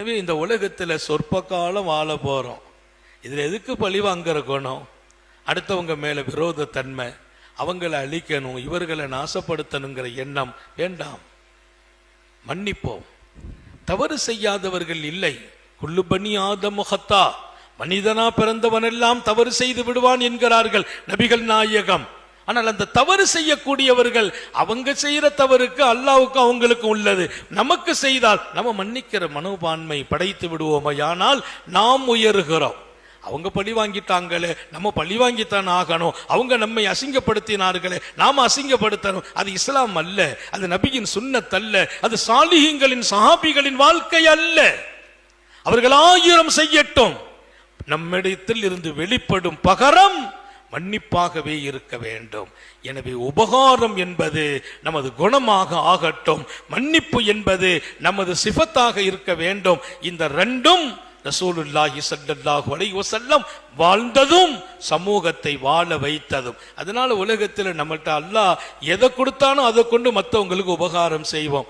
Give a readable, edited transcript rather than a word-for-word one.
எனவே இந்த உலகத்துல சொற்ப காலம் வாழ போறோம். இதுல எதுக்கு பழி வாங்குற குணம்? அடுத்தவங்க மேல விரோத தன்மை, அவங்களை அழிக்கணும், இவர்களை நாசப்படுத்தணுங்கிற எண்ணம் வேண்டாம். மன்னிப்போம். தவறு செய்யாதவர்கள் இல்லை. குல்லு பனி ஆதம் ஹத்தா, மனிதனா பிறந்தவனெல்லாம் தவறு செய்து விடுவான் என்கிறார்கள் நபிகள் நாயகம். ஆனால் அந்த தவறு செய்யக்கூடியவர்கள் அவங்க செய்யற தவறுக்கு அல்லாஹ்வுக்கு அவங்களுக்கு உள்ளது. நமக்கு செய்தால் நம்ம மன்னிக்கிற மனோபான்மை படைத்து விடுவோமையானால் நாம் உயர்கிறோம். அவங்க பழி வாங்கிட்டாங்களே, நம்ம பழி வாங்கித்தான் ஆகணும். அவங்க நம்மை அசிங்கப்படுத்தினார்களே, நாம அசிங்கப்படுத்தணும். அது இஸ்லாம் அல்ல, அது நபியின் சுன்னத் அல்ல, அது சாலிஹீன்களின் சஹாபிகளின் வாழ்க்கை அல்ல. அவர்கள் 1000 செய்யட்டும், நம்மிடத்தில் இருந்து வெளிப்படும் பகரம் மன்னிப்பாகவே இருக்க வேண்டும். எனவே உபகாரம் என்பது நமது குணமாக ஆகட்டும், மன்னிப்பு என்பது நமது சிஃபத்தாக இருக்க வேண்டும். இந்த ரெண்டும் ரசூலுல்லாஹி ஸல்லல்லாஹு அலைஹி வஸல்லம் வாழ்ந்ததும் சமூகத்தை வாழ வைத்ததும். அதனால உலகத்தில் நம்மள்ட்ட அல்லாஹ் எதை கொடுத்தானோ அதை கொண்டு மற்றவங்களுக்கு உபகாரம் செய்வோம்.